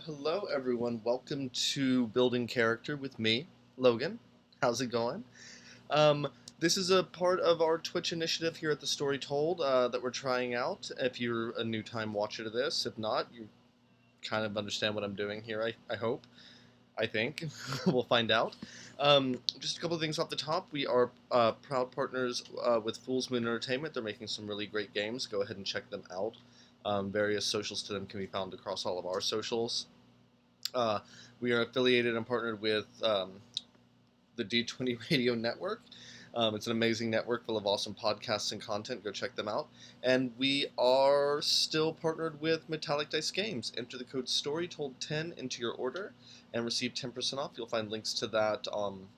Hello, everyone. Welcome to Building Character with me, Logan. How's it going? Um, this is a part of our Twitch initiative here at the Story Told that we're trying out. If you're a new time watcher to this, if not, you kind of understand what I'm doing here, I hope. I think. We'll find out. Just a couple of things off the top. We are proud partners with Fool's Moon Entertainment. They're making some really great games. Go ahead and check them out. Various socials to them can be found across all of our socials. Uh, we are affiliated and partnered with the D20 Radio Network. It's an amazing network full of awesome podcasts and content. Go check them out. And we are still partnered with Metallic Dice Games. Enter the code STORYTOLD10 into your order and receive 10% off. You'll find links to that on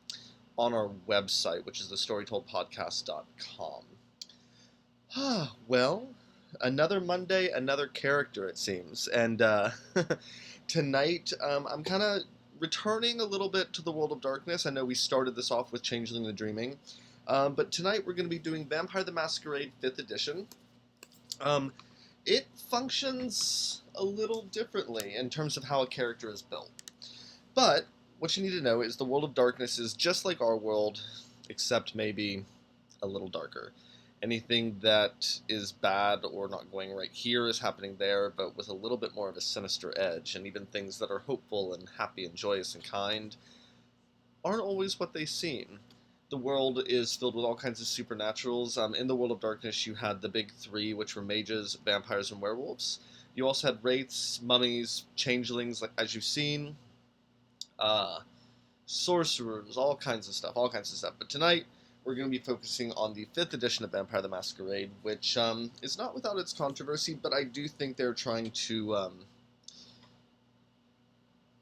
our website, which is thestorytoldpodcast.com. Well, another Monday, another character, it seems. And tonight, I'm kind of returning a little bit to the World of Darkness. I know we started this off with Changeling the Dreaming. But tonight we're going to be doing Vampire the Masquerade 5th edition. It functions a little differently in terms of how a character is built. But what you need to know is the World of Darkness is just like our world, except maybe a little darker. Anything that is bad or not going right here is happening there, but with a little bit more of a sinister edge. And even things that are hopeful and happy and joyous and kind aren't always what they seem. The world is filled with all kinds of supernaturals. In the World of Darkness, you had the big three, which were mages, vampires, and werewolves. You also had wraiths, mummies, changelings, like as you've seen, sorcerers, all kinds of stuff. But tonight, we're going to be focusing on the 5th edition of Vampire the Masquerade, which is not without its controversy, but I do think they're trying to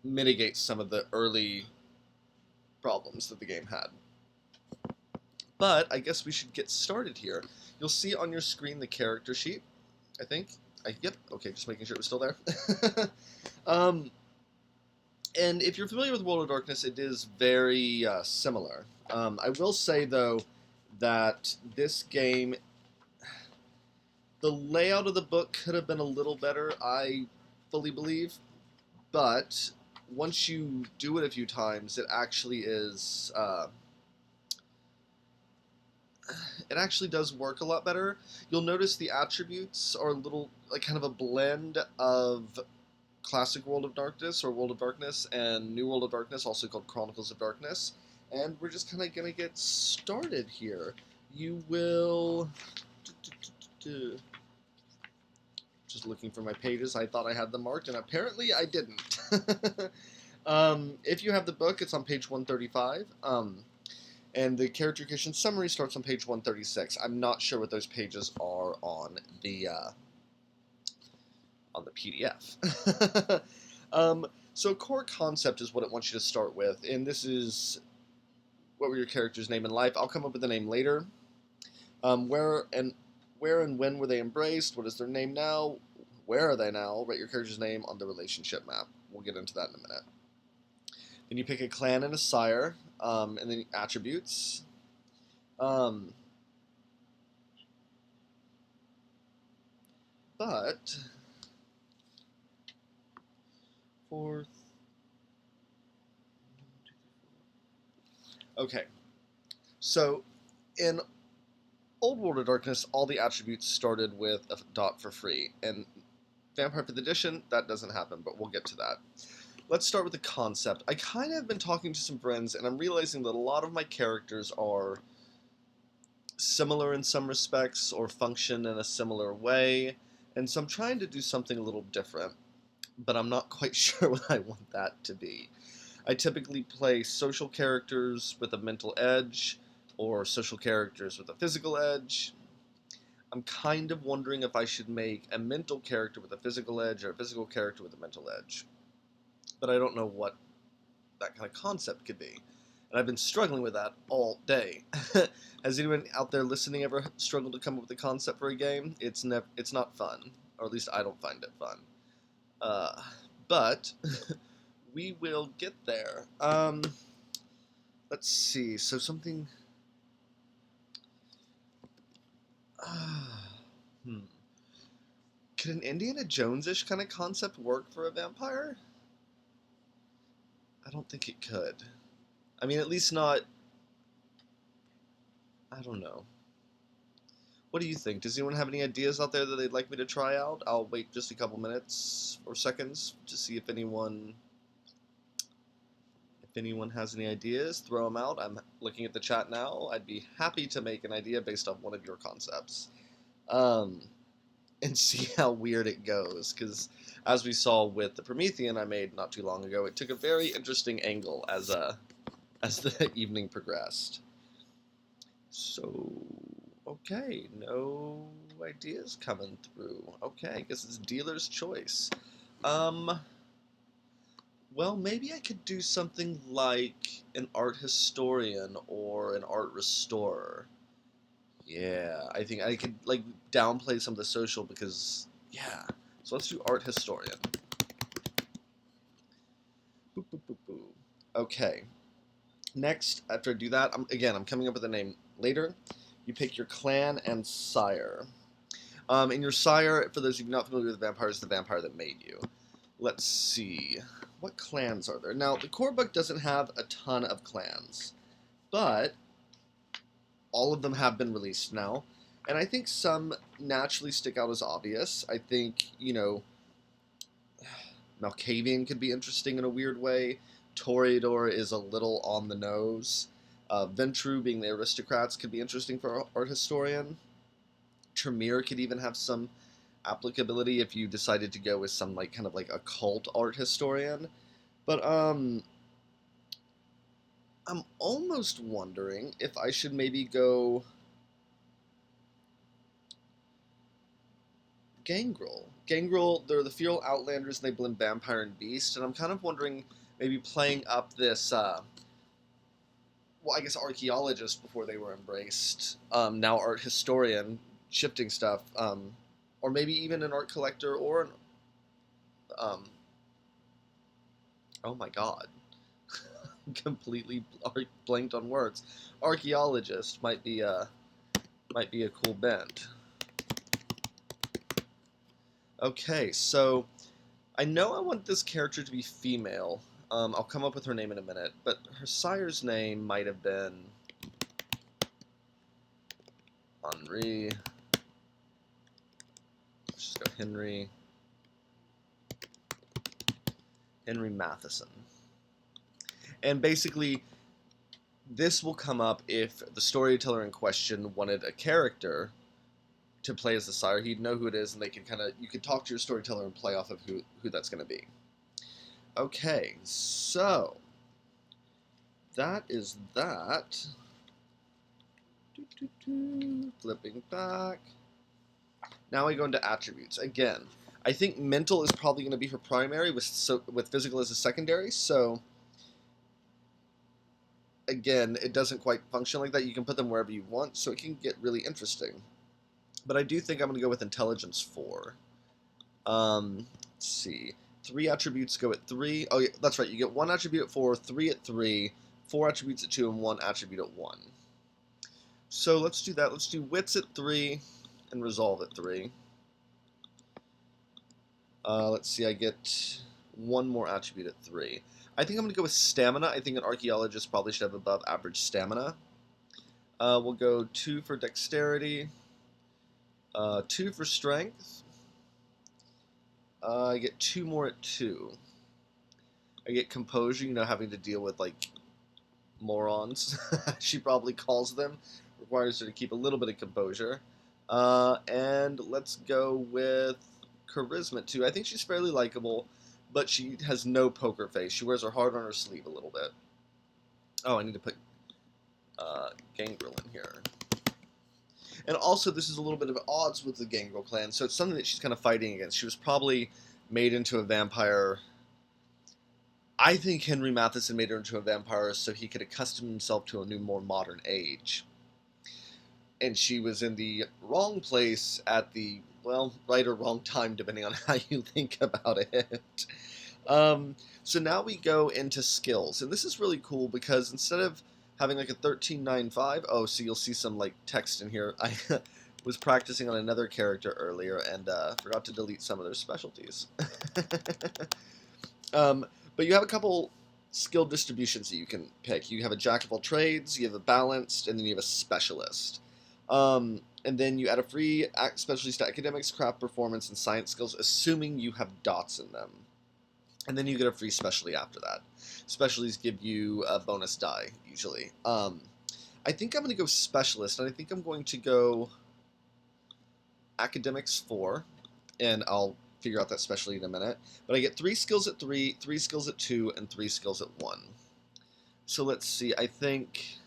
mitigate some of the early problems that the game had. But I guess we should get started here. You'll see on your screen the character sheet, I think. Yep, okay, just making sure it was still there. And if you're familiar with World of Darkness, it is very similar. I will say, though, that this game, the layout of the book could have been a little better, I fully believe. But once you do it a few times, it actually is... it actually does work a lot better. You'll notice the attributes are a little, like, kind of a blend of classic World of Darkness, or World of Darkness, and New World of Darkness, also called Chronicles of Darkness. And we're just kind of going to get started here. You will... Just looking for my pages. I thought I had them marked, and apparently I didn't. If you have the book, it's on page 135. And the character creation summary starts on page 136. I'm not sure what those pages are on the PDF. So core concept is what it wants you to start with, and this is what were your character's name in life. I'll come up with the name later. Where and when were they embraced? What is their name now? Where are they now? Write your character's name on the relationship map. We'll get into that in a minute. Then you pick a clan and a sire, and then attributes. But fourth. Okay. So in Old World of Darkness, all the attributes started with a dot for free. And Vampire 5th Edition, that doesn't happen, but we'll get to that. Let's start with the concept. I kind of have been talking to some friends, and I'm realizing that a lot of my characters are similar in some respects or function in a similar way. And so I'm trying to do something a little different, but I'm not quite sure what I want that to be. I typically play social characters with a mental edge or social characters with a physical edge. I'm kind of wondering if I should make a mental character with a physical edge or a physical character with a mental edge. But I don't know what that kind of concept could be. And I've been struggling with that all day. Has anyone out there listening ever struggled to come up with a concept for a game? It's not fun, or at least I don't find it fun. But we will get there. Let's see. So something. Hmm. Could an Indiana Jones-ish kind of concept work for a vampire? I don't think it could. I mean, at least not. I don't know. What do you think? Does anyone have any ideas out there that they'd like me to try out? I'll wait just a couple minutes or seconds to see if anyone has any ideas. Throw them out. I'm looking at the chat now. I'd be happy to make an idea based on one of your concepts, and see how weird it goes. Because as we saw with the Promethean I made not too long ago, it took a very interesting angle as the evening progressed. So, okay, no ideas coming through. Okay, I guess it's dealer's choice. Well, maybe I could do something like an art historian or an art restorer. Yeah, I think I could like downplay some of the social because yeah. So let's do art historian. Boop, boop, boop, boop. Okay. Next, after I do that, I'm coming up with a name later. You pick your clan and sire. And your sire, for those of you not familiar with vampires, is the vampire that made you. Let's see. What clans are there? Now, the core book doesn't have a ton of clans, but all of them have been released now. And I think some naturally stick out as obvious. I think, Malkavian could be interesting in a weird way. Toreador is a little on the nose. Ventru, being the aristocrats, could be interesting for art historian. Tremere could even have some applicability if you decided to go with some like kind of like occult art historian. But I'm almost wondering if I should maybe go Gangrel. Gangrel, they're the feral outlanders and they blend vampire and beast, and I'm kind of wondering maybe playing up this well, I guess archaeologist before they were embraced, now art historian, shifting stuff, or maybe even an art collector or an, oh my god, completely blanked on words. Archaeologist might be a cool bend. Okay, so I know I want this character to be female. I'll come up with her name in a minute, but her sire's name might have been Henri. Let's just go Henry Matheson. And basically, this will come up if the storyteller in question wanted a character to play as the sire. He'd know who it is, and you could talk to your storyteller and play off of who that's going to be. Okay, so that is that. Flipping back. Now we go into attributes. Again, I think mental is probably going to be her primary, with physical as a secondary. So again, it doesn't quite function like that. You can put them wherever you want, so it can get really interesting. But I do think I'm going to go with intelligence 4. Let's see. 3 attributes go at 3. Oh, yeah, that's right. You get 1 attribute at 4, 3 at 3, 4 attributes at 2, and 1 attribute at 1. So let's do that. Let's do wits at 3 and resolve at 3. Let's see. I get 1 more attribute at 3. I think I'm going to go with stamina. I think an archaeologist probably should have above average stamina. We'll go 2 for dexterity, 2 for strength. I get 2 more at 2. I get composure, having to deal with, like, morons, she probably calls them, requires her to keep a little bit of composure. And let's go with charisma too. I think she's fairly likable, but she has no poker face. She wears her heart on her sleeve a little bit. Oh, I need to put Gangrel in here. And also, this is a little bit of odds with the Gangrel clan, so it's something that she's kind of fighting against. She was probably made into a vampire. I think Henry Matheson made her into a vampire so he could accustom himself to a new, more modern age. And she was in the wrong place at the, well, right or wrong time, depending on how you think about it. So now we go into skills. And this is really cool because instead of having like a 1395, oh, so you'll see some like text in here. I was practicing on another character earlier and forgot to delete some of their specialties. But you have a couple skill distributions that you can pick. You have a jack of all trades, you have a balanced, and then you have a specialist. And then you add a free specialties to academics, craft, performance, and science skills, assuming you have dots in them. And then you get a free specialty after that. Specialties give you a bonus die, usually. I think I'm going to go specialist, and I think I'm going to go academics 4, and I'll figure out that specialty in a minute. But I get 3 skills at 3, 3 skills at 2, and 3 skills at 1. So let's see, I think...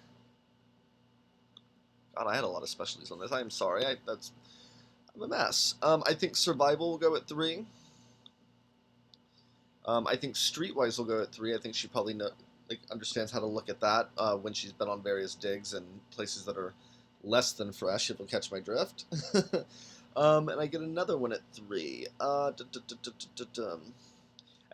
God, I had a lot of specialties on this. I am sorry. I'm a mess. I think survival will go at 3. I think streetwise will go at 3. I think she probably understands how to look at that when she's been on various digs and places that are less than fresh, if you'll catch my drift. And I get another one at 3. I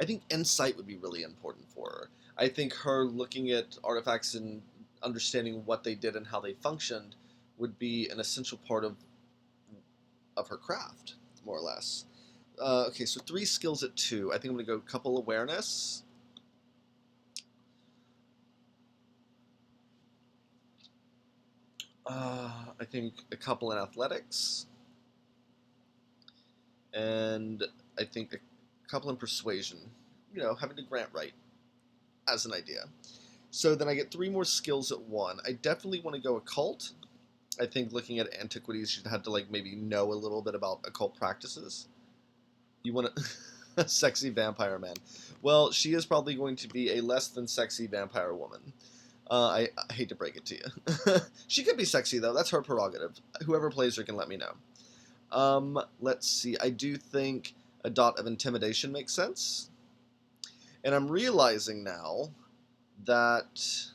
think insight would be really important for her. I think her looking at artifacts and understanding what they did and how they functioned would be an essential part of her craft, more or less. Okay, so 3 skills at 2. I think I'm going to go couple awareness. I think a couple in athletics. And I think a couple in persuasion. You know, having to grant right as an idea. So then I get 3 more skills at 1. I definitely want to go occult. I think looking at antiquities, you'd have to like maybe know a little bit about occult practices. You want a sexy vampire man. Well, she is probably going to be a less than sexy vampire woman. I hate to break it to you. She could be sexy, though. That's her prerogative. Whoever plays her can let me know. Let's see. I do think a dot of intimidation makes sense. And I'm realizing now that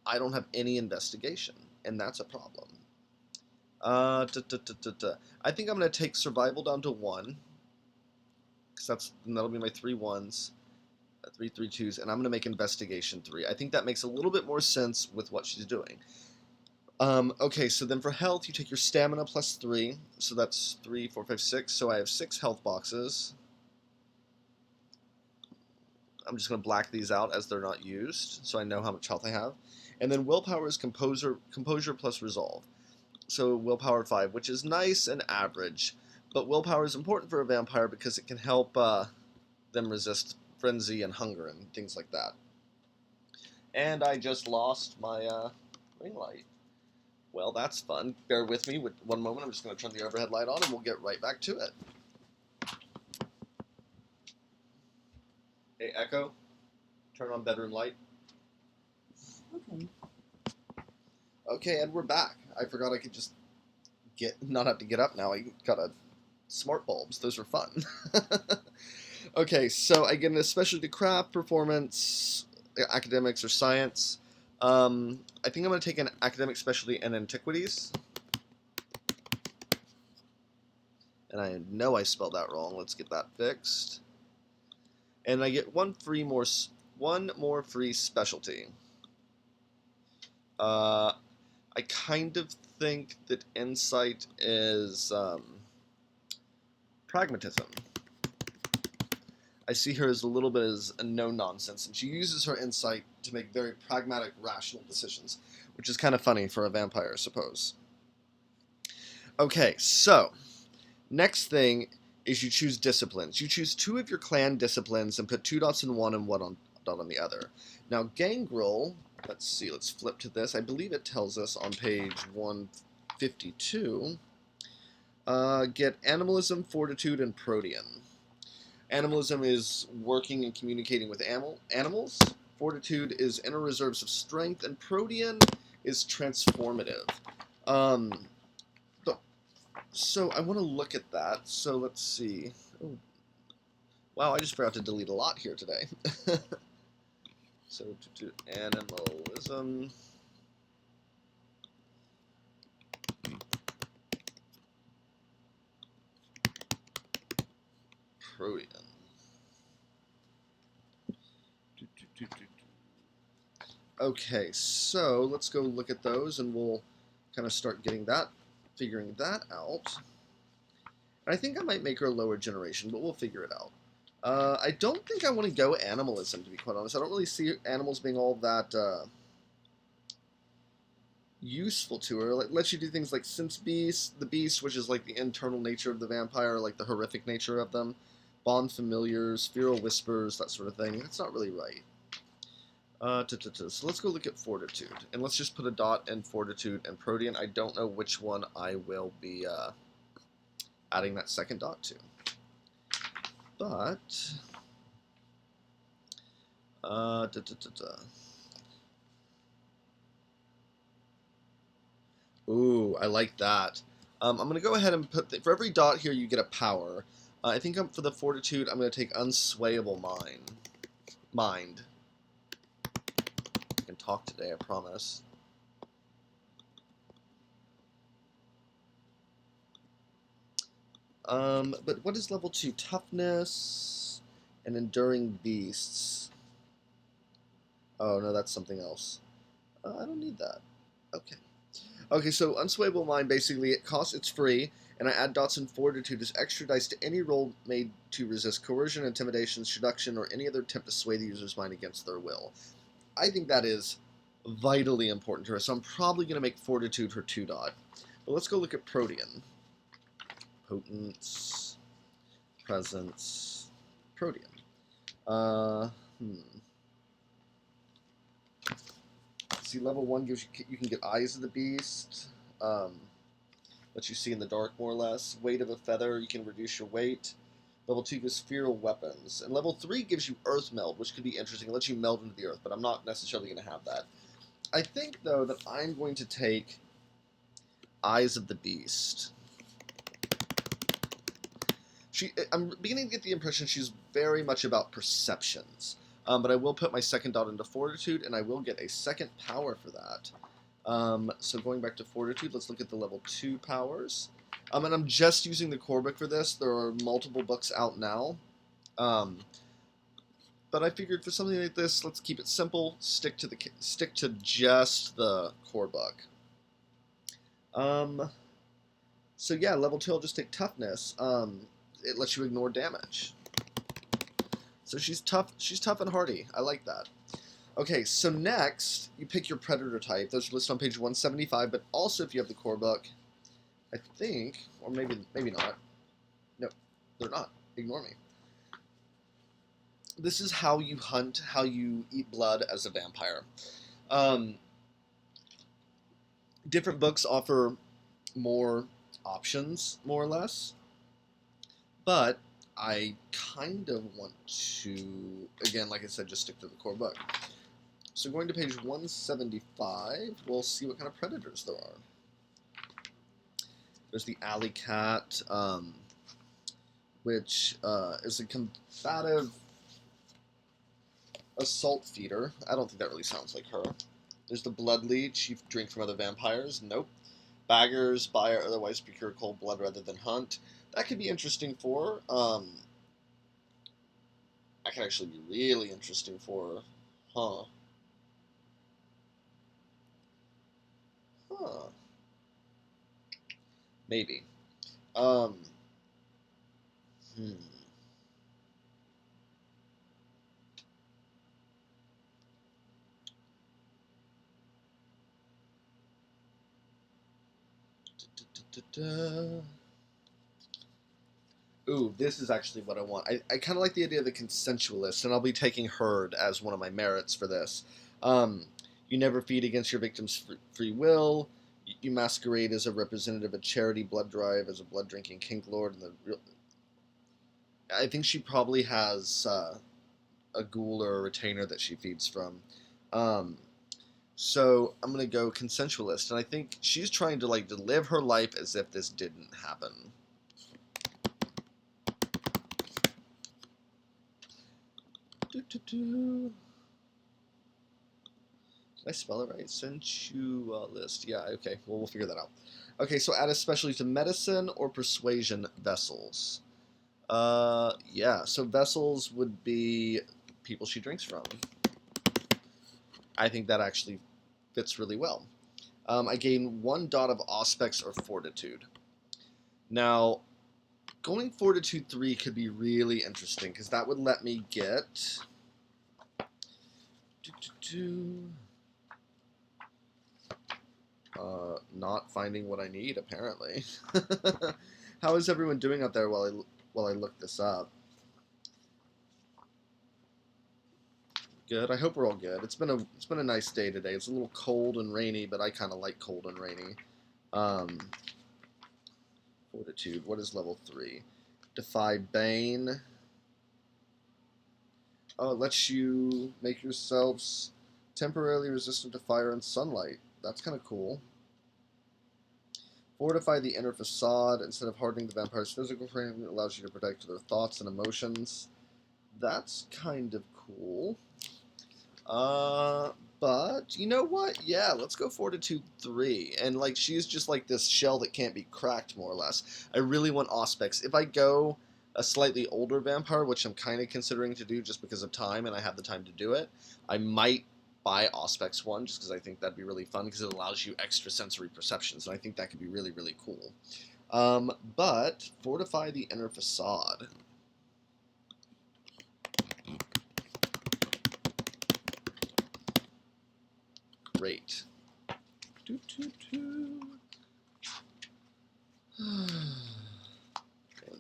I don't have any investigation, and that's a problem. I think I'm going to take survival down to 1, because that'll be my 3 1s, 3 3 2s, and I'm going to make investigation 3. I think that makes a little bit more sense with what she's doing. Okay, so then for health, you take your stamina plus 3, so that's 3, 4, 5, 6, so I have 6 health boxes. I'm just going to black these out as they're not used, so I know how much health I have. And then willpower is composure plus resolve. So willpower 5, which is nice and average, but willpower is important for a vampire because it can help them resist frenzy and hunger and things like that. And I just lost my ring light. Well, that's fun. Bear with me with one moment. I'm just going to turn the overhead light on and we'll get right back to it. Hey, Echo, turn on bedroom light. Okay. Okay, and we're back. I forgot I could just not have to get up now. I got smart bulbs. Those are fun. Okay, so I get an especially to craft, performance, academics, or science. I think I'm going to take an academic specialty in antiquities. And I know I spelled that wrong. Let's get that fixed. And I get one more free specialty. I kind of think that insight is pragmatism. I see her as a little bit as a no-nonsense, and she uses her insight to make very pragmatic, rational decisions, which is kind of funny for a vampire, I suppose. Okay, so next thing is you choose disciplines. You choose 2 of your clan disciplines and put 2 dots in one and 1 dot on the other. Now, Gangrel let's see, let's flip to this. I believe it tells us on page 152, get animalism, fortitude, and protean. Animalism is working and communicating with animals. Fortitude is inner reserves of strength, and protean is transformative. Um, so I want to look at that. So let's see. Oh, wow, I just forgot to delete a lot here today. So to animalism. Protean. Okay, so let's go look at those and we'll kind of start figuring that out. I think I might make her a lower generation, but we'll figure it out. I don't think I want to go animalism, to be quite honest. I don't really see animals being all that useful to her. Like, lets you do things like sense beast, the beast, which is like the internal nature of the vampire, like the horrific nature of them. Bond familiars, feral whispers, that sort of thing. That's not really right. So let's go look at fortitude, and let's just put a dot in fortitude and protean. I don't know which one I will be adding that second dot to, but ooh, I like that. I'm gonna go ahead and put for every dot here you get a power. I think for the fortitude I'm gonna take unswayable mind. I can talk today, I promise. But what is level 2? Toughness and enduring beasts. Oh, no, that's something else. I don't need that. Okay. Okay, so Unswayable Mind, basically, it's free, and I add dots in fortitude as extra dice to any roll made to resist coercion, intimidation, seduction, or any other attempt to sway the user's mind against their will. I think that is vitally important to her, so I'm probably going to make fortitude her 2 dot. But let's go look at protean. Potence, presence, protean. See, level 1 gives you can get eyes of the beast. Lets you see in the dark, more or less. Weight of a feather, you can reduce your weight. Level 2 gives feral weapons. And level 3 gives you earth meld, which could be interesting. It lets you meld into the earth, but I'm not necessarily going to have that. I think, though, that I'm going to take eyes of the beast. I'm beginning to get the impression she's very much about perceptions. But I will put my second dot into fortitude, and I will get a second power for that. So going back to fortitude, let's look at the level 2 powers. And I'm just using the core book for this. There are multiple books out now. But I figured for something like this, let's keep it simple. Stick to just the core book. So yeah, level 2, I'll just take toughness. It lets you ignore damage. So she's tough and hardy. I like that. Okay, so next, you pick your predator type. Those are listed on page 175, but also if you have the core book, I think, or maybe not. No, they're not. Ignore me. This is how you hunt, how you eat blood as a vampire. Different books offer more options, more or less, but I kind of want to, again, like I said, just stick to the core book. So going to page 175, we'll see what kind of predators there are. There's the alley cat, which is a combative assault feeder. I don't think that really sounds like her. There's the blood leech. You drink from other vampires. Nope. Baggers buy or otherwise procure cold blood rather than hunt. That could be interesting for her. That could actually be really interesting for her. Huh. Huh. Maybe. Um. Hmm. Da-da-da-da. Ooh, this is actually what I want. I kind of like the idea of the consensualist, and I'll be taking Herd as one of my merits for this. You never feed against your victim's free will. You masquerade as a representative of charity blood drive, as a blood drinking kink lord. I think she probably has a ghoul or a retainer that she feeds from. Um, so I'm gonna go consensualist, and I think she's trying to to live her life as if this didn't happen. Did I spell it right? Sensualist. Yeah. Okay. Well, we'll figure that out. Okay. So add especially to medicine or persuasion vessels. Yeah. So vessels would be people she drinks from. I think that actually fits really well. I gain 1 dot of auspex or fortitude. Now, going fortitude 3 could be really interesting because that would let me get. Not finding what I need apparently. How is everyone doing out there while I look this up? Good. I hope we're all good. It's been a nice day today. It's a little cold and rainy, but I kind of like cold and rainy. Fortitude. What is level 3? Defy Bane. Oh, it lets you make yourselves temporarily resistant to fire and sunlight. That's kind of cool. Fortify the inner facade. Instead of hardening the vampire's physical frame, it allows you to protect their thoughts and emotions. That's kind of cool. But you know what? Yeah, let's go Fortitude 3. And she's just like this shell that can't be cracked, more or less. I really want Auspex. If I go a slightly older vampire, which I'm kind of considering to do just because of time and I have the time to do it, I might buy Auspex 1 just because I think that'd be really fun because it allows you extra sensory perceptions, and I think that could be really, really cool. But Fortify the inner facade. Great. Going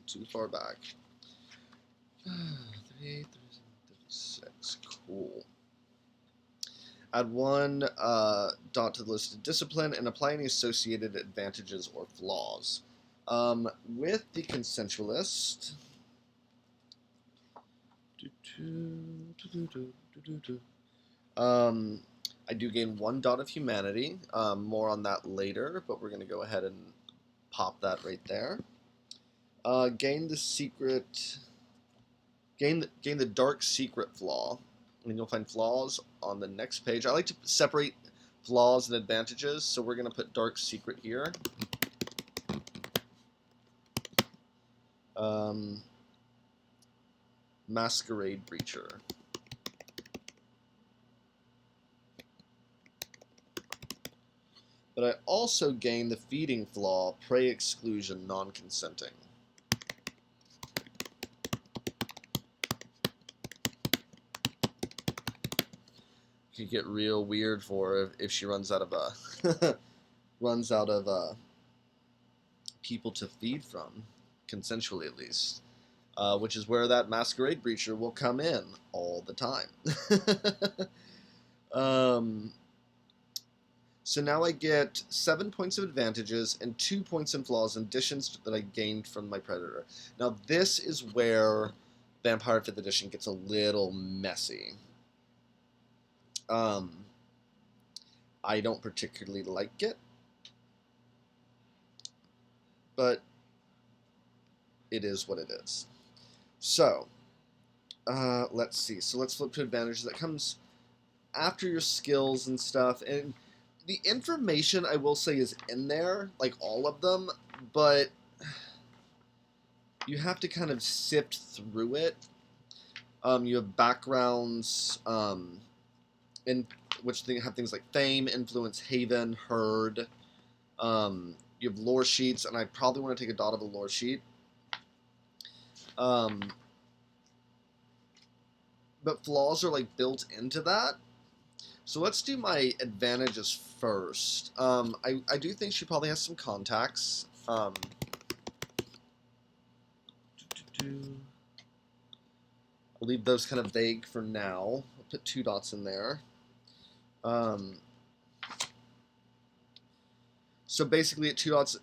too far back. 38, 36. Cool. Add 1 dot to the list of discipline and apply any associated advantages or flaws. With the consensualist, I do gain 1 dot of humanity. More on that later, but we're going to go ahead and pop that right there. Gain the secret. Gain the dark secret flaw. And you'll find flaws on the next page. I like to separate flaws and advantages, so we're going to put dark secret here. Masquerade Breacher. But I also gain the feeding flaw, prey exclusion, non-consenting. Could get real weird for her if she runs out of people to feed from, consensually at least. Which is where that Masquerade Breacher will come in all the time. So now I get 7 points of advantages and 2 points in flaws in additions that I gained from my Predator. Now this is where Vampire 5th Edition gets a little messy. I don't particularly like it, but it is what it is. So, let's see. So let's flip to advantages. That comes after your skills and stuff, and the information, I will say, is in there, like all of them, but you have to kind of sift through it. You have backgrounds, in which have things like fame, influence, haven, herd. You have lore sheets, and I probably want to take a dot of a lore sheet. But flaws are built into that. So let's do my advantages first. I do think she probably has some contacts. I'll leave those kind of vague for now. I'll put 2 dots in there. Um, so basically, at 2 dots,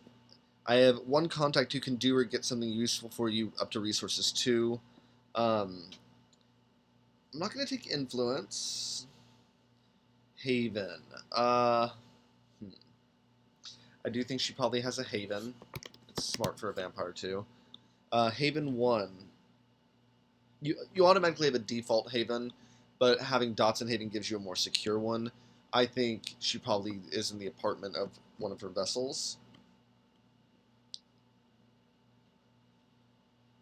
I have one contact who can do or get something useful for you up to resources 2. I'm not going to take influence. Haven. Hmm. I do think she probably has a Haven. It's smart for a vampire too. Haven 1. You automatically have a default Haven, but having dots in Haven gives you a more secure one. I think she probably is in the apartment of one of her vessels.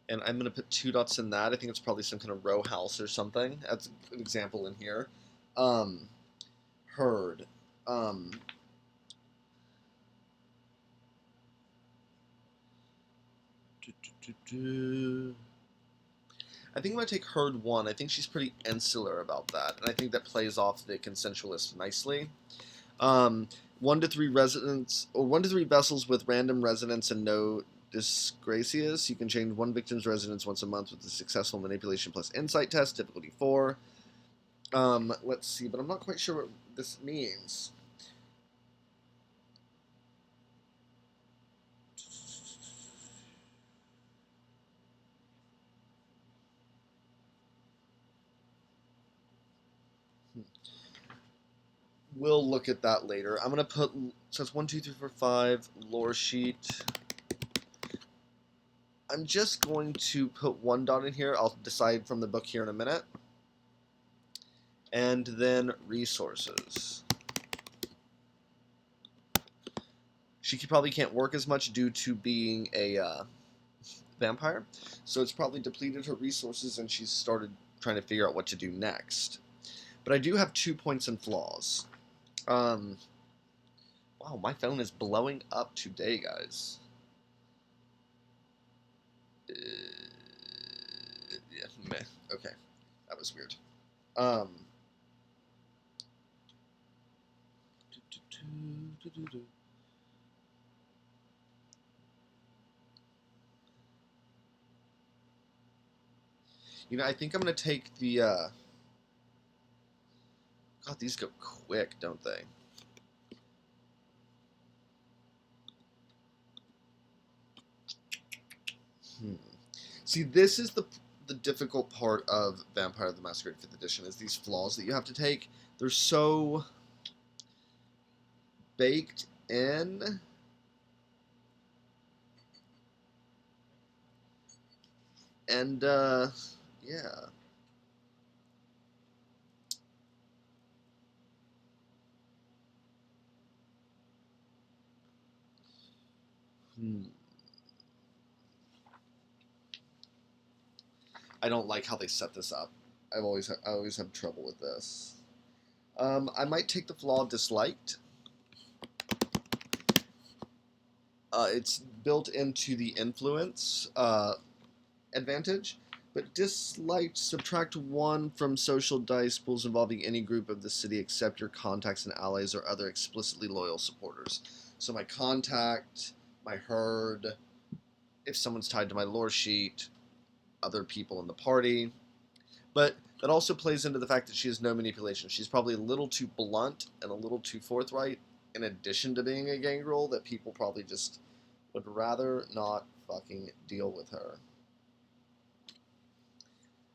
And I'm going to put 2 dots in that. I think it's probably some kind of row house or something. That's an example in here. Um, Herd. Um, I think I'm going to take Herd 1. I think she's pretty insular about that. And I think that plays off the consensualist nicely. 1 to 3 residents, or 1 to 3 vessels with random residents and no disgracias. You can change one victim's residence once a month with a successful manipulation plus insight test, difficulty 4. Let's see, but I'm not quite sure what this means. We'll look at that later. I'm gonna put, so it's 1, 2, 3, 4, 5 lore sheet. I'm just going to put 1 dot in here. I'll decide from the book here in a minute. And then resources. She probably can't work as much due to being a vampire, so it's probably depleted her resources and she's started trying to figure out what to do next. But I do have 2 points in flaws. Wow, my phone is blowing up today, guys. Yeah, meh. Okay, that was weird. Um, I think I'm gonna take the. God, these go quick, don't they? See, this is the difficult part of Vampire the Masquerade 5th Edition is these flaws that you have to take. They're so baked in. And, yeah. I don't like how they set this up. I always have trouble with this. I might take the flaw disliked. It's built into the influence advantage, but disliked, subtract 1 from social dice pools involving any group of the city except your contacts and allies or other explicitly loyal supporters. So my contact, my herd, if someone's tied to my lore sheet, other people in the party. But that also plays into the fact that she has no manipulation. She's probably a little too blunt and a little too forthright, in addition to being a gangrel, that people probably just would rather not fucking deal with her.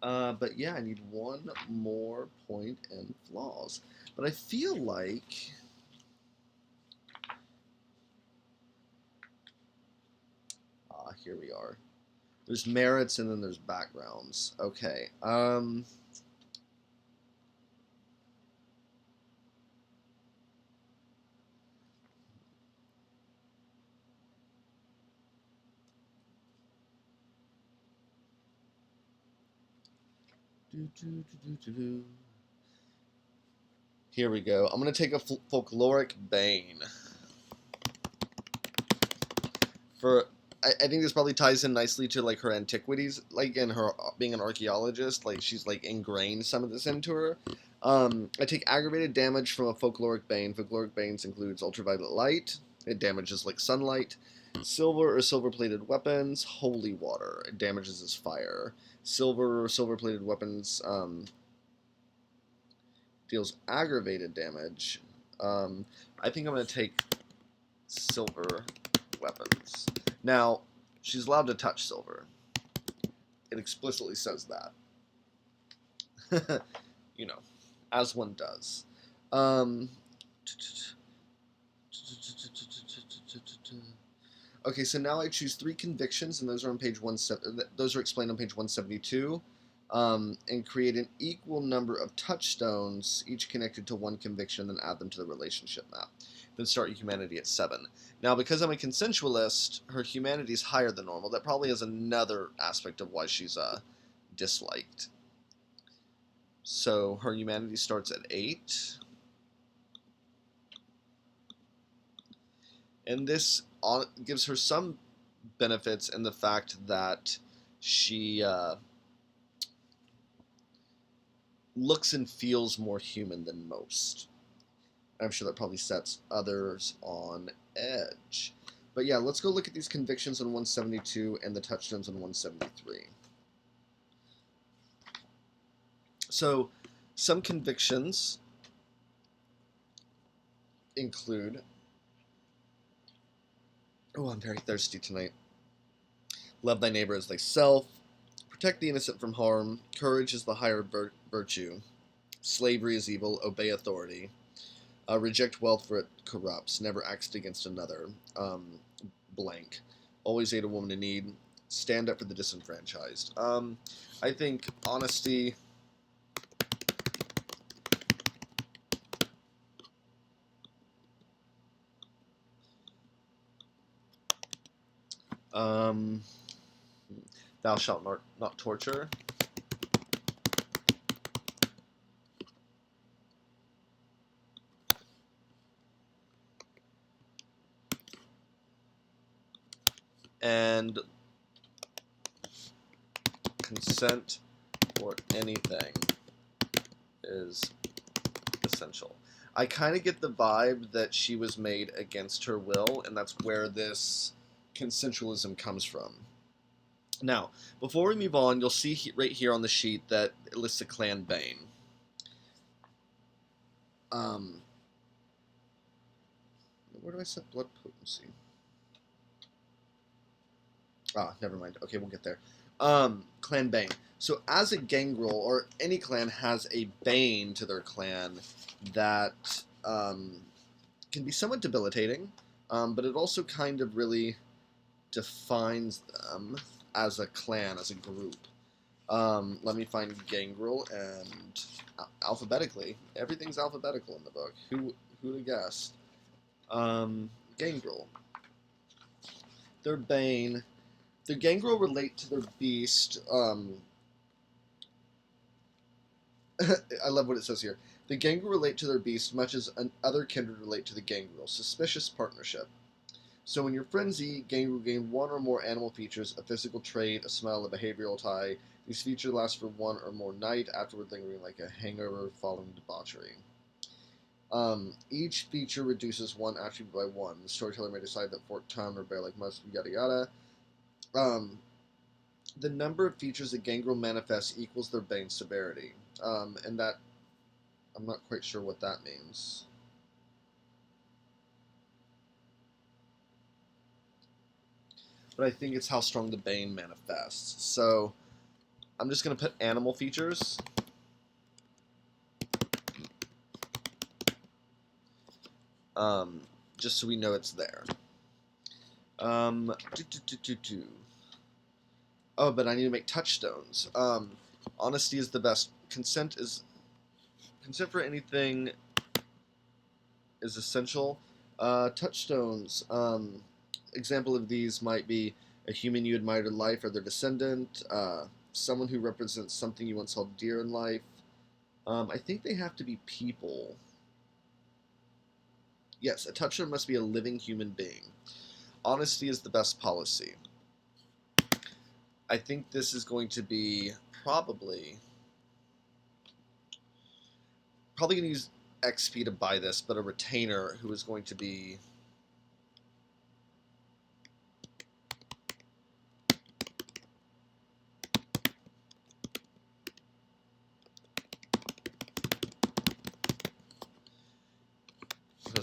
But yeah, I need 1 more point in flaws. But I feel like... here we are. There's merits and then there's backgrounds. Okay. Here we go. I'm going to take a folkloric bane. I think this probably ties in nicely to like her antiquities, like in her being an archaeologist. Like she's like ingrained some of this into her. I take aggravated damage from a folkloric bane. Folkloric banes includes ultraviolet light. It damages like sunlight. Silver or silver-plated weapons. Holy water. It damages as fire. Silver or silver-plated weapons deals aggravated damage. I think I'm going to take silver weapons. Now, she's allowed to touch silver. It explicitly says that. You know, as one does. Okay, so now I choose 3 convictions, and those are on page 17. Those are explained on page 172, and create an equal number of touchstones, each connected to 1 conviction, then add them to the relationship map. Then start your humanity at 7. Now, because I'm a consensualist, her humanity is higher than normal. That probably is another aspect of why she's disliked. So her humanity starts at 8. And this gives her some benefits in the fact that she looks and feels more human than most. I'm sure that probably sets others on edge. But yeah, let's go look at these convictions on 172 and the touchstones on 173. So, some convictions include... Oh, I'm very thirsty tonight. Love thy neighbor as thyself. Protect the innocent from harm. Courage is the higher virtue. Slavery is evil. Obey authority. Reject wealth for it corrupts. Never act against another. Blank. Always aid a woman in need. Stand up for the disenfranchised. I think honesty... thou shalt not torture. And consent for anything is essential. I kind of get the vibe that she was made against her will, and that's where this consensualism comes from. Now, before we move on, you'll see right here on the sheet that it lists a clan bane. Where do I set blood potency? Ah, never mind. Okay, we'll get there. Clan bane. So as a gangrel, or any clan has a bane to their clan that can be somewhat debilitating, but it also kind of really defines them as a clan, as a group. Let me find gangrel, and alphabetically, everything's alphabetical in the book. Who'd have guessed? Gangrel. Their bane. The gangrel relate to their beast. I love what it says here. The gangrel relate to their beast much as other kindred relate to the gangrel. Suspicious partnership. So in your frenzy, gangrel gain 1 or more animal features, a physical trait, a smell, a behavioral tie. These features last for 1 or more night, afterward lingering like a hangover following debauchery. Each feature reduces 1 attribute by 1. The storyteller may decide that forked tongue or bear like musk, yada yada. The number of features that gangrel manifests equals their bane severity. And that, I'm not quite sure what that means. But I think it's how strong the bane manifests. So, I'm just going to put animal features. Just so we know it's there. Oh, but I need to make touchstones. Honesty is the best. Consent for anything is essential. Touchstones. Example of these might be a human you admired in life or their descendant. Someone who represents something you once held dear in life. I think they have to be people. Yes, a touchstone must be a living human being. Honesty is the best policy. I think this is going to be probably going to use XP to buy this, but a retainer who is going to be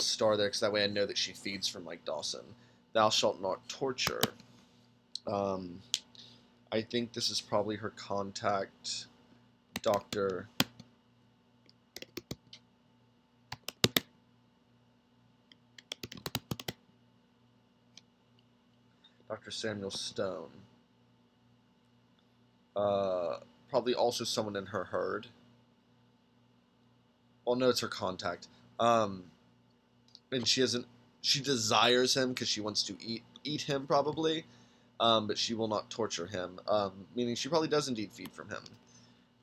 star there because that way I know that she feeds from Mike Dawson. Thou shalt not torture. Um, I think this is probably her contact, Dr. Dr. Samuel Stone. Probably also someone in her herd. Well, no, it's her contact. And she hasn't. She desires him because she wants to eat him probably, but she will not torture him. Meaning she probably does indeed feed from him.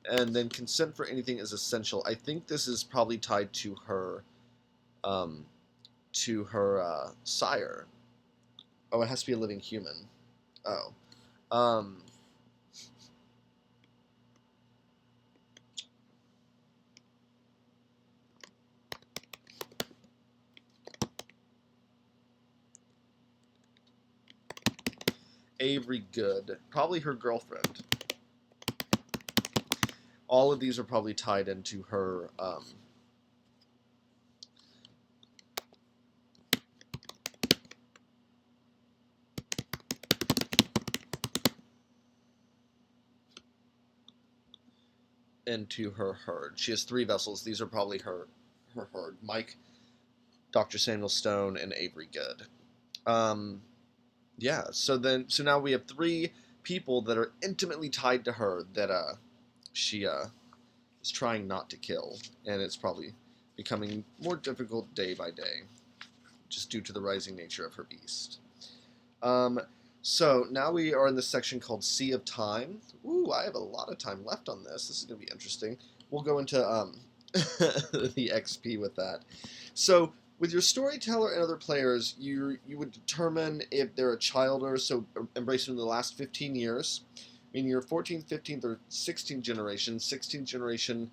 And then consent for anything is essential. I think this is probably tied um, to her sire. Oh, it has to be a living human. Oh, um, Avery Good, probably her girlfriend. All of these are probably tied into her. Into her herd. She has 3 vessels. These are probably her herd. Mike, Dr. Samuel Stone, and Avery Good. Um, yeah. So now we have 3 people that are intimately tied to her that she is trying not to kill, and it's probably becoming more difficult day by day, just due to the rising nature of her beast. Um, so now we are in this section called Sea of Time. Ooh, I have a lot of time left on this. This is going to be interesting. We'll go into the XP with that. So with your storyteller and other players, you would determine if they're a childer, so embracing in the last 15 years, meaning your 14th, 15th, or 16th generation. 16th generation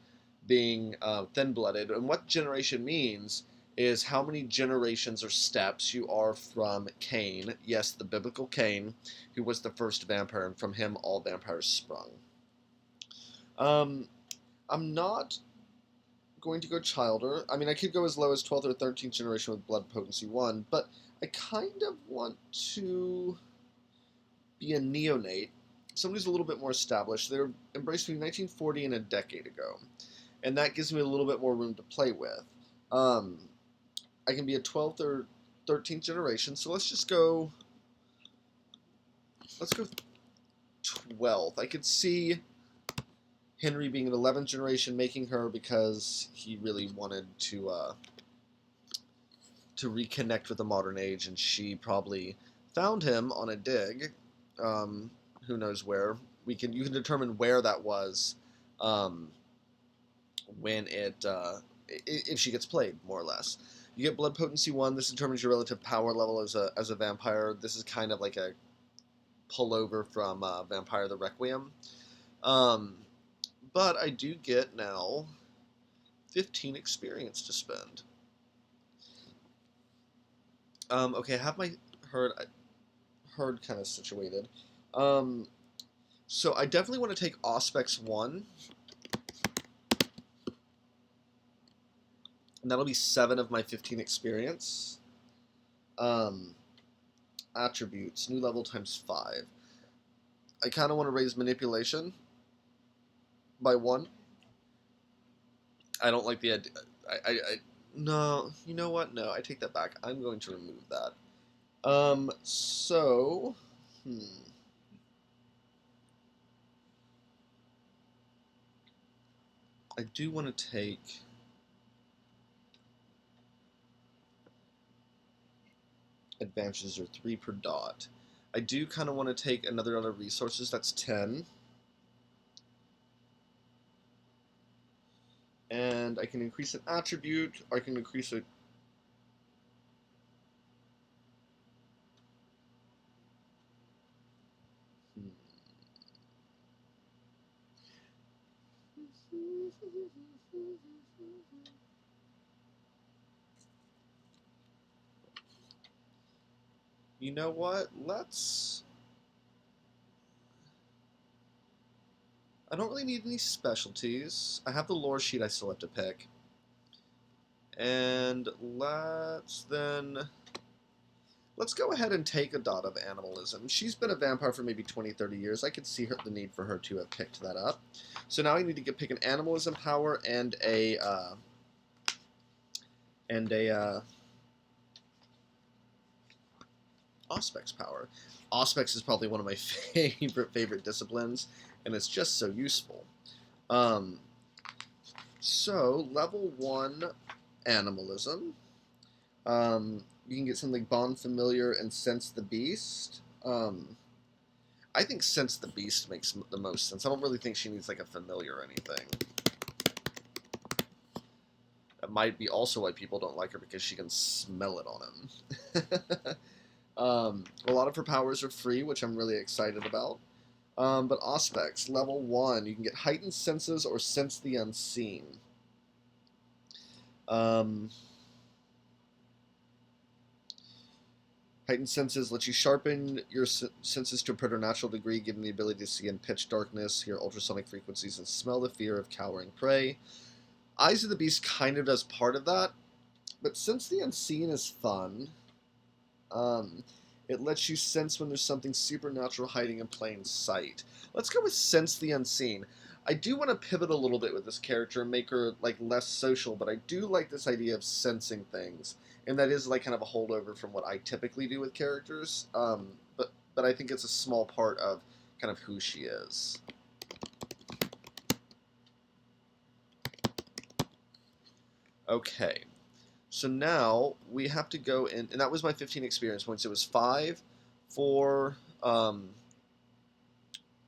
being thin-blooded, and what generation means is how many generations or steps you are from Cain. Yes, the biblical Cain, who was the first vampire, and from him all vampires sprung. I'm not going to go Childer. I mean, I could go as low as 12th or 13th generation with Blood Potency 1, but I kind of want to be a neonate. Somebody's a little bit more established. They were embraced between 1940 and a decade ago, and that gives me a little bit more room to play with. I can be a 12th or 13th generation, so let's go 12th. I could see Henry being an 11th generation, making her because he really wanted to reconnect with the modern age, and she probably found him on a dig. Who knows where? You can determine where that was um, when if she gets played, more or less. You get Blood Potency 1. This determines your relative power level as a vampire. This is kind of like a pullover from Vampire the Requiem. But I do get now 15 experience to spend. Okay, I have my herd kind of situated. So I definitely want to take Auspex 1. And that'll be 7 of my 15 experience. Attributes, new level times 5. I kind of want to raise manipulation by 1. I don't like the idea. No, you know what? No, I take that back. I'm going to remove that. So, I do want to take advantages are 3 per dot. I do kind of want to take another other resources. That's 10. And I can increase an attribute, or I can increase a... You know what? I don't really need any specialties. I have the lore sheet I still have to pick. And let's go ahead and take a dot of animalism. She's been a vampire for maybe 20, 30 years. I could see the need for her to have picked that up. So now I need to pick an animalism power and a Auspex power. Auspex is probably one of my favorite disciplines, and it's just so useful. So level 1 animalism. You can get something like Bond Familiar and Sense the Beast. I think Sense the Beast makes the most sense. I don't really think she needs like a familiar or anything. That might be also why people don't like her, because she can smell it on them. A lot of her powers are free, which I'm really excited about. But Auspex, level 1, you can get Heightened Senses or Sense the Unseen. Heightened Senses lets you sharpen your senses to a preternatural degree, giving the ability to see in pitch darkness, hear ultrasonic frequencies, and smell the fear of cowering prey. Eyes of the Beast kind of does part of that, but Sense the Unseen is fun. It lets you sense when there's something supernatural hiding in plain sight. Let's go with Sense the Unseen. I do want to pivot a little bit with this character and make her like less social, but I do like this idea of sensing things, and that is like kind of a holdover from what I typically do with characters. But I think it's a small part of kind of who she is. Okay. So now we have to go in, and that was my 15 experience points. It was 5 for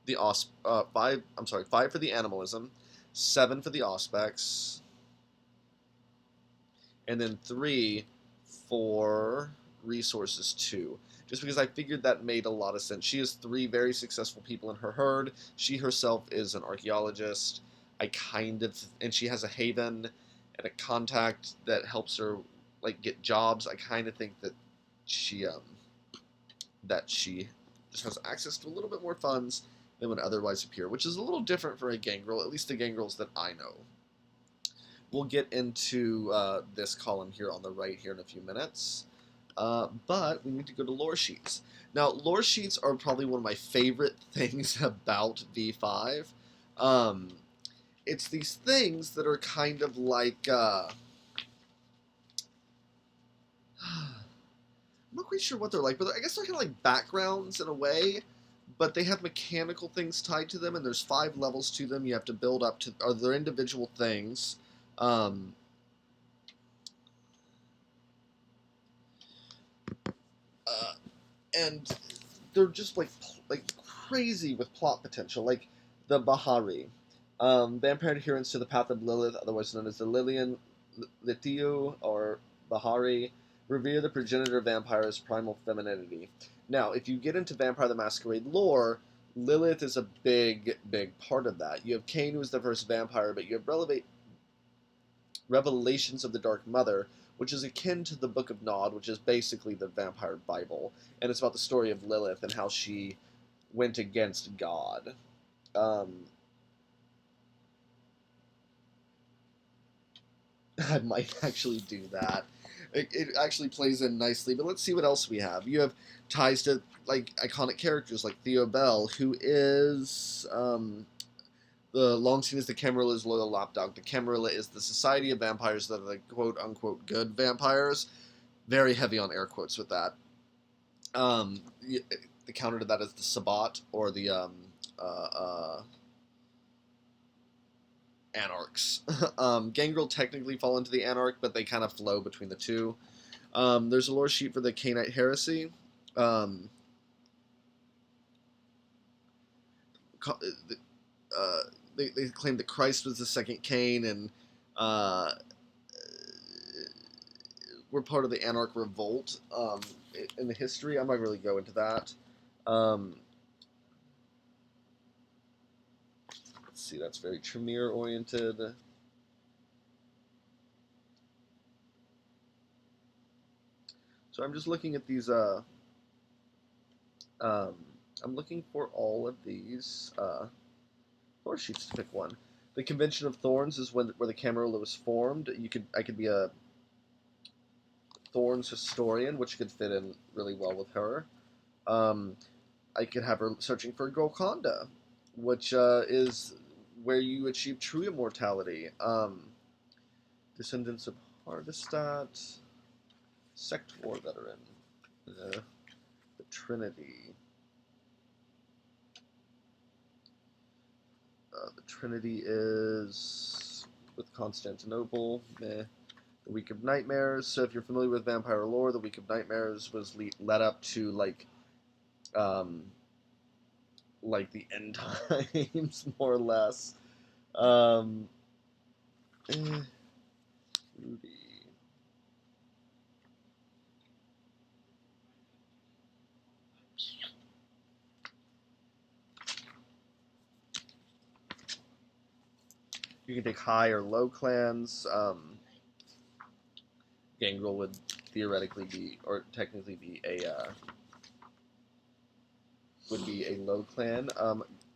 the 5 for the animalism, 7 for the Auspex, and then 3 for resources 2. Just because I figured that made a lot of sense. She has 3 very successful people in her herd. She herself is an archaeologist. And she has a haven and a contact that helps her like get jobs. I kind of think that she just has access to a little bit more funds than would otherwise appear, which is a little different for a gangrel, at least the gangrels that I know. We'll get into this column here on the right here in a few minutes. But we need to go to lore sheets. Now, lore sheets are probably one of my favorite things about V5. It's these things that are kind of like... I'm not quite sure what they're like, but I guess they're kind of like backgrounds in a way, but they have mechanical things tied to them, and there's 5 levels to them. You have to build up to... Or they're individual things. And they're just like crazy with plot potential, like the Bahari, vampire adherence to the path of Lilith, otherwise known as the Lilian Lithiu or Bahari, revere the progenitor of vampires' primal femininity. Now, if you get into Vampire the Masquerade lore, Lilith is a big part of that. You have Cain, who was the first vampire, but you have Revelations of the Dark Mother, which is akin to the Book of Nod, which is basically the vampire Bible, and it's about the story of Lilith and how she went against God. I might actually do that. It actually plays in nicely, but let's see what else we have. You have ties to like iconic characters like Theo Bell, who is the long seen as the Camarilla loyal lapdog. The Camarilla is the society of vampires that are the quote-unquote good vampires. Very heavy on air quotes with that. The counter to that is the Sabbat, or the Anarchs. Gangrel technically fall into the Anarch, but they kind of flow between the two. There's a lore sheet for the Cainite heresy. They claim that Christ was the second Cain, and were part of the Anarch revolt in the history. I might really go into that. Let's see, that's very Tremere oriented. So I'm just looking at these. I'm looking for all of these lore sheets to pick one. The Convention of Thorns is where the Camarilla was formed. I could be a Thorn's historian, which could fit in really well with her. Um, I could have her searching for Golconda, which is where you achieve true immortality. Descendants of Hardestat, Sect War veteran, the Trinity. The Trinity is with Constantinople. Meh. The Week of Nightmares. So if you're familiar with vampire lore, the Week of Nightmares was led up to um, like the end times, more or less. Um, Rudy. You can take high or low clans. Gangrel would theoretically be, or technically be a low clan.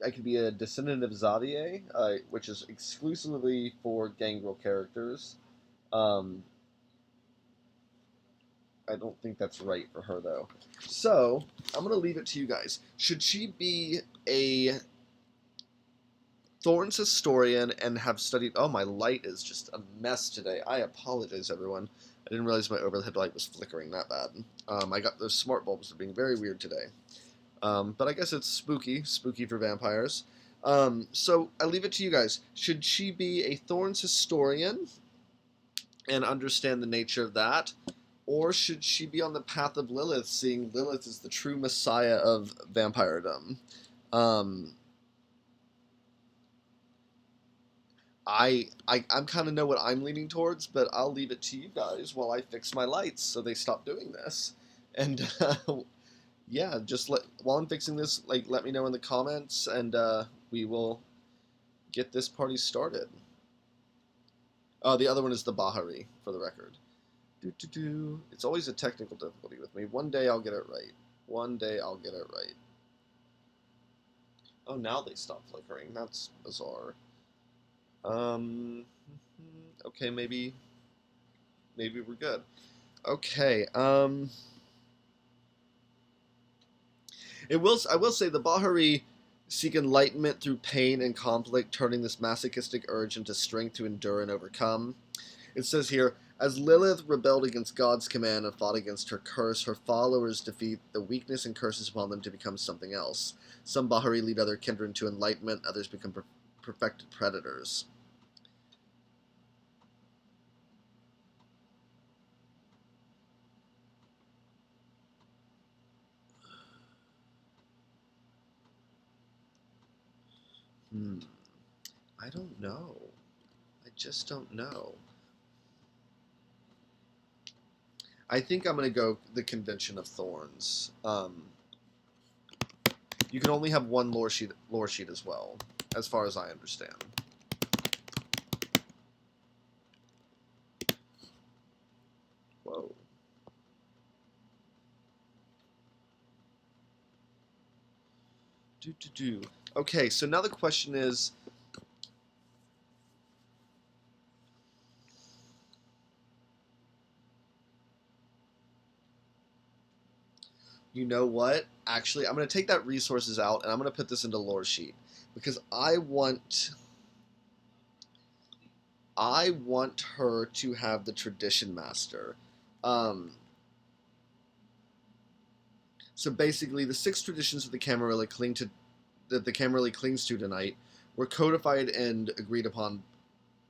I could be a descendant of Xavier, which is exclusively for Gangrel characters. Um, I don't think that's right for her though. So I'm gonna leave it to you guys. Should she be a Thorn's historian and have studied? Oh, my light is just a mess today. I apologize, everyone. I didn't realize my overhead light was flickering that bad. I got those smart bulbs are being very weird today. But I guess it's spooky for vampires. So I leave it to you guys. Should she be a Thorn's historian and understand the nature of that? Or should she be on the path of Lilith, seeing Lilith as the true messiah of vampiredom? Um, I'm kind of know what I'm leaning towards, but I'll leave it to you guys while I fix my lights so they stop doing this. And yeah, just while I'm fixing this, let me know in the comments, and we will get this party started. The other one is the Bahari, for the record. It's always a technical difficulty with me. One day I'll get it right. One day I'll get it right. Oh, now they stop flickering. That's bizarre. Okay, maybe we're good. Okay. I will say the Bahari seek enlightenment through pain and conflict, turning this masochistic urge into strength to endure and overcome. It says here, as Lilith rebelled against God's command and fought against her curse, her followers defeat the weakness and curses upon them to become something else. Some Bahari lead other kindred to enlightenment, others become perfected predators. I don't know. I just don't know. I think I'm going to go the Convention of Thorns. You can only have one lore sheet as well, as far as I understand. Whoa. Okay, so now the question is, you know what? Actually, I'm going to take that resources out and I'm going to put this into lore sheet because I want her to have the tradition master. So basically, the 6 traditions of the Camarilla that the Camarilla clings to tonight were codified and agreed upon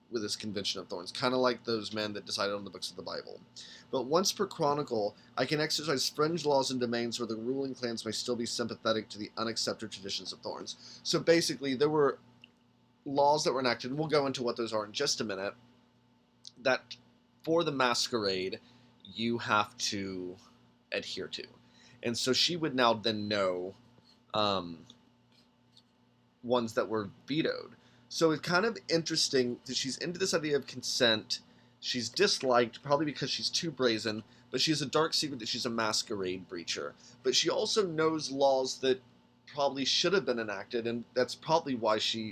with this Convention of Thorns, kind of like those men that decided on the books of the Bible. But once per chronicle, I can exercise fringe laws in domains where the ruling clans may still be sympathetic to the unaccepted traditions of Thorns. So basically, there were laws that were enacted, and we'll go into what those are in just a minute, that for the Masquerade, you have to adhere to. And so she would now then know ones that were vetoed. So it's kind of interesting that she's into this idea of consent. She's disliked, probably because she's too brazen, but she has a dark secret that she's a masquerade breacher. But she also knows laws that probably should have been enacted, and that's probably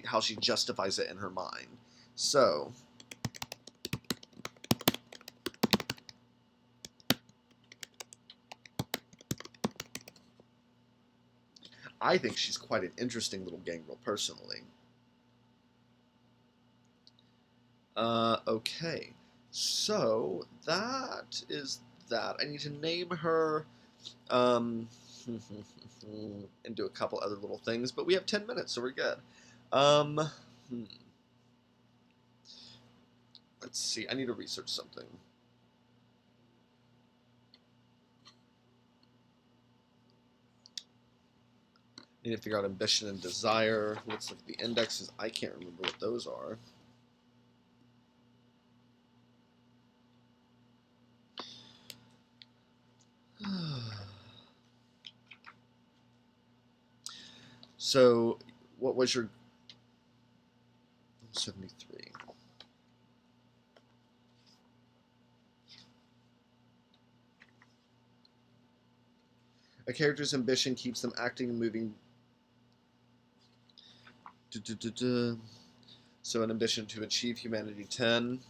how she justifies it in her mind. So I think she's quite an interesting little gangrel, personally. Okay. So, that is that. I need to name her, um, and do a couple other little things, but we have 10 minutes, so we're good. Um, hmm. Let's see. I need to research something. Need to figure out ambition and desire. Let's look at the indexes. I can't remember what those are. So, what was your 73? A character's ambition keeps them acting and moving. So, an ambition to achieve humanity 10.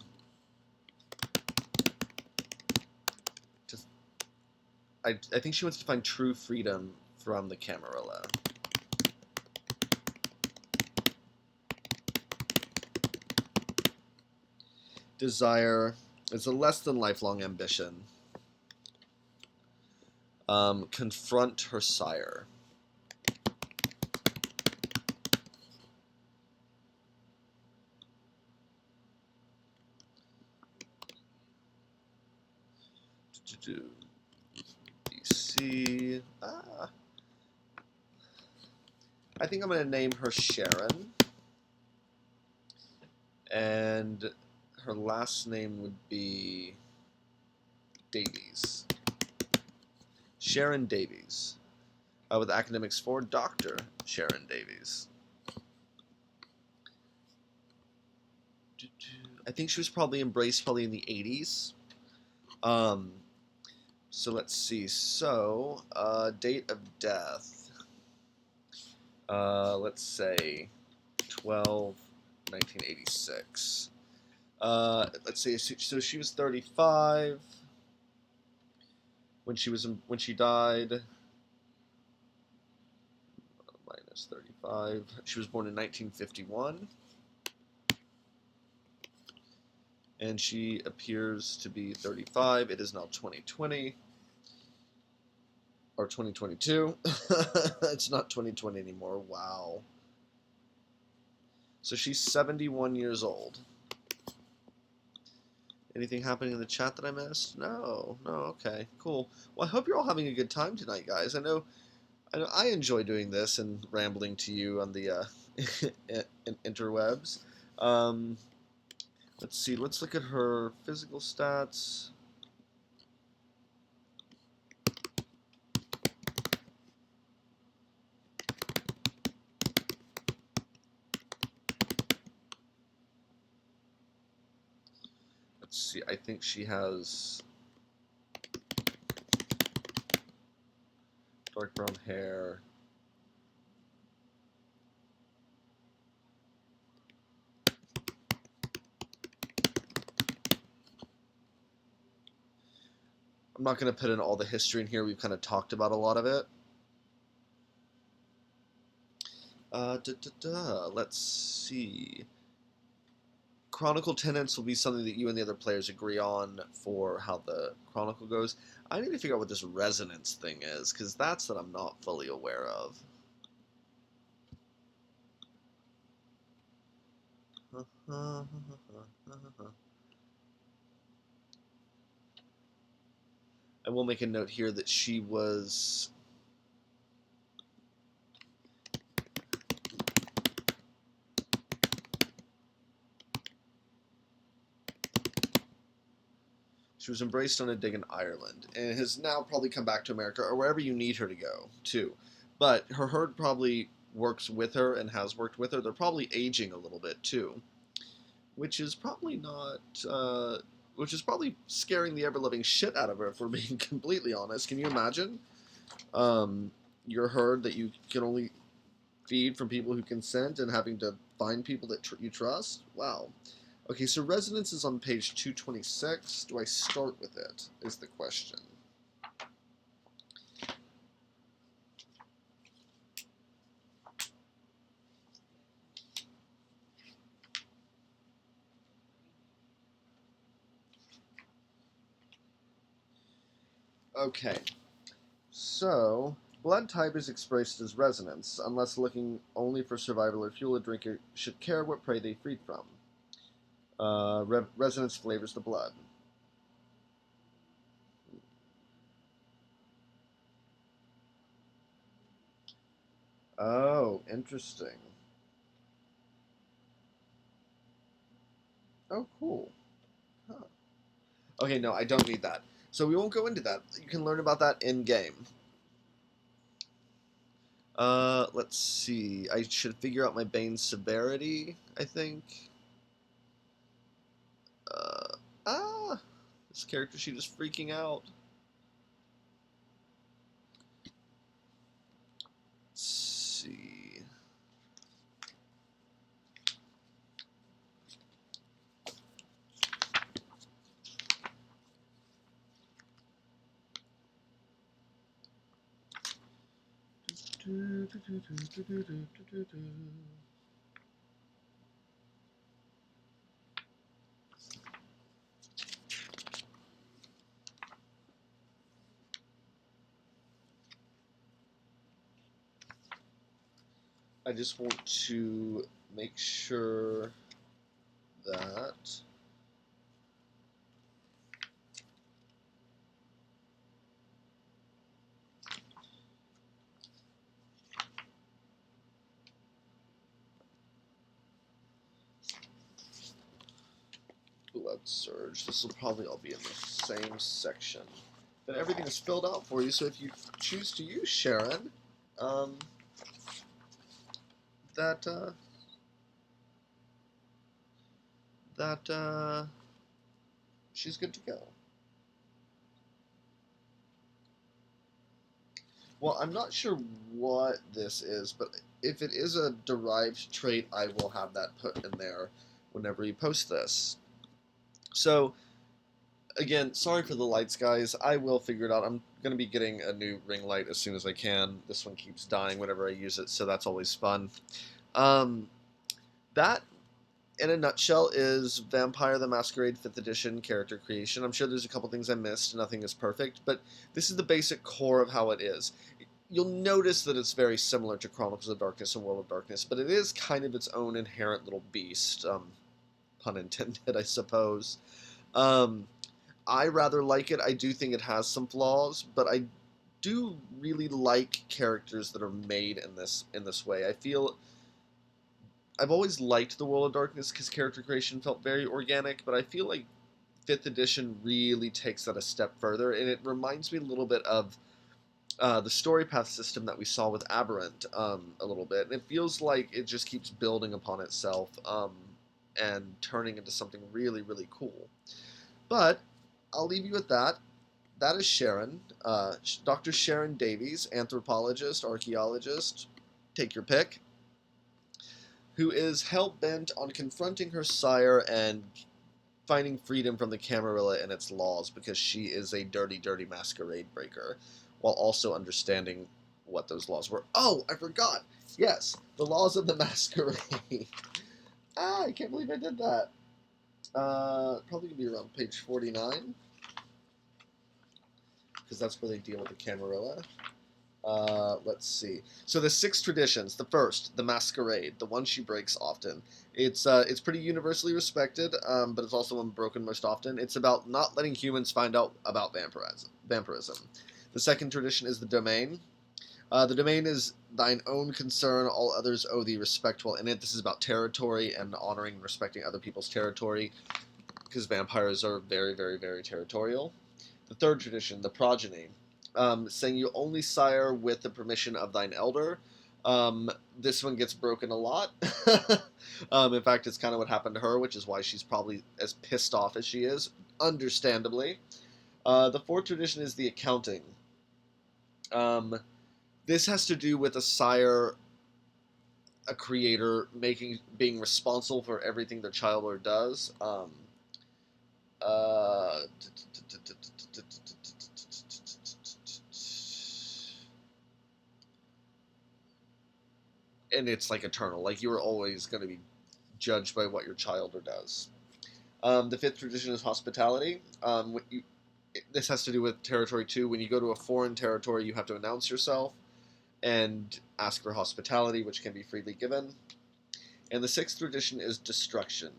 I think she wants to find true freedom from the Camarilla. Desire is a less than lifelong ambition. Confront her sire. BC. I think I'm going to name her Sharon. And her last name would be Davies. Sharon Davies. With academics for Dr. Sharon Davies. I think she was probably embraced probably in the 80s. So let's see. So, date of death. Let's say 1986. Let's see. So she was 35 when she died. Minus 35. She was born in 1951. And she appears to be 35. It is now 2020. Or 2022. It's not 2020 anymore. Wow. So she's 71 years old. Anything happening in the chat that I missed? No. Okay, cool. Well, I hope you're all having a good time tonight, guys. I know I enjoy doing this and rambling to you on the interwebs. Let's see. Let's look at her physical stats. Let's see. I think she has dark brown hair. I'm not going to put in all the history in here. We've kind of talked about a lot of it. Let's see. Chronicle tenants will be something that you and the other players agree on for how the chronicle goes. I need to figure out what this resonance thing is, because that's that I'm not fully aware of. I will make a note here that she was... She was embraced on a dig in Ireland, and has now probably come back to America, or wherever you need her to go, too. But her herd probably works with her and has worked with her. They're probably aging a little bit, too. Which is probably not... which is probably scaring the ever-living shit out of her, if we're being completely honest. Can you imagine? Your herd that you can only feed from people who consent and having to find people that you trust? Wow. Okay, so resonance is on page 226. Do I start with it, is the question. Okay, so blood type is expressed as resonance. Unless looking only for survival or fuel, a drinker should care what prey they feed from. Resonance flavors the blood. Oh, interesting. Oh, cool. Huh. Okay, no, I don't need that. So we won't go into that. You can learn about that in game. Let's see. I should figure out my Bane's severity, I think. Uh, ah! This character sheet is freaking out. Let's see. I just want to make sure that. Blood surge. This will probably all be in the same section. But everything is filled out for you, so if you choose to use Sharon, um, that she's good to go. Well, I'm not sure what this is, but if it is a derived trait, I will have that put in there whenever you post this. So, again, sorry for the lights, guys. I will figure it out. I'm going to be getting a new ring light as soon as I can. This one keeps dying whenever I use it, so that's always fun. Um, that, in a nutshell, is Vampire the Masquerade 5th Edition character creation. I'm sure there's a couple things I missed. Nothing is perfect, but this is the basic core of how it is. You'll notice that it's very similar to Chronicles of Darkness and World of Darkness, but it is kind of its own inherent little beast. Pun intended, I suppose. Um, I rather like it. I do think it has some flaws, but I do really like characters that are made in this way. I feel I've always liked the World of Darkness because character creation felt very organic, but I feel like Fifth Edition really takes that a step further, and it reminds me a little bit of the story path system that we saw with Aberrant a little bit, and it feels like it just keeps building upon itself and turning into something really, really cool. But I'll leave you with that. That is Sharon, Dr. Sharon Davies, anthropologist, archaeologist, take your pick, who is hell bent on confronting her sire and finding freedom from the Camarilla and its laws because she is a dirty, dirty masquerade breaker, while also understanding what those laws were. Oh, I forgot! Yes, the laws of the masquerade. I can't believe I did that. Probably gonna be around page 49, because that's where they deal with the Camarilla. Let's see. So the six traditions. The first, the masquerade, the one she breaks often. It's pretty universally respected, but it's also one broken most often. It's about not letting humans find out about vampirism. The second tradition is the domain. The domain is thine own concern; all others owe thee respect while in it. This is about territory and honoring and respecting other people's territory, because vampires are very, very, very territorial. The third tradition, the progeny, saying you only sire with the permission of thine elder. This one gets broken a lot. In fact, it's kind of what happened to her, which is why she's probably as pissed off as she is, understandably. The fourth tradition is the accounting. Um, this has to do with a sire, a creator, being responsible for everything their child does. Uh, and it's like eternal. Like you are always going to be judged by what your child does. The fifth tradition is hospitality. this has to do with territory 2. When you go to a foreign territory, you have to announce yourself and ask for hospitality, which can be freely given. And the sixth tradition is destruction.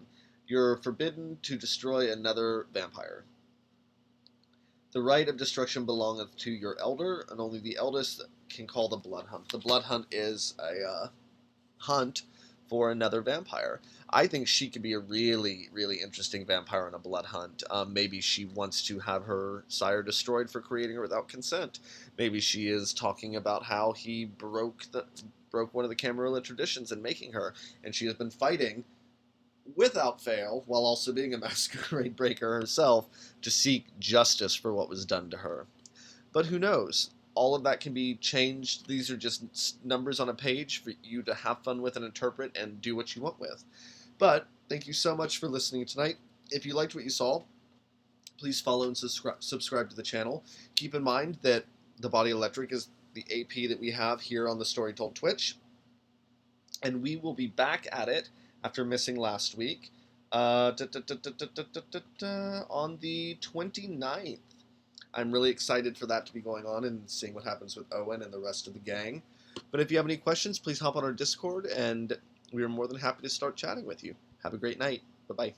You're forbidden to destroy another vampire. The right of destruction belongeth to your elder, and only the eldest can call the blood hunt. The blood hunt is a hunt for another vampire. I think she could be a really, really interesting vampire on a blood hunt. Maybe she wants to have her sire destroyed for creating her without consent. Maybe she is talking about how he broke one of the Camarilla traditions in making her, and she has been fighting without fail, while also being a masquerade breaker herself, to seek justice for what was done to her. But who knows? All of that can be changed. These are just numbers on a page for you to have fun with and interpret and do what you want with. But thank you so much for listening tonight. If you liked what you saw, please follow and subscribe to the channel. Keep in mind that the Body Electric is the AP that we have here on the Story Told Twitch, and we will be back at it after missing last week on the 29th. I'm really excited for that to be going on and seeing what happens with Owen and the rest of the gang. But if you have any questions, please hop on our Discord, and we are more than happy to start chatting with you. Have a great night. Bye-bye.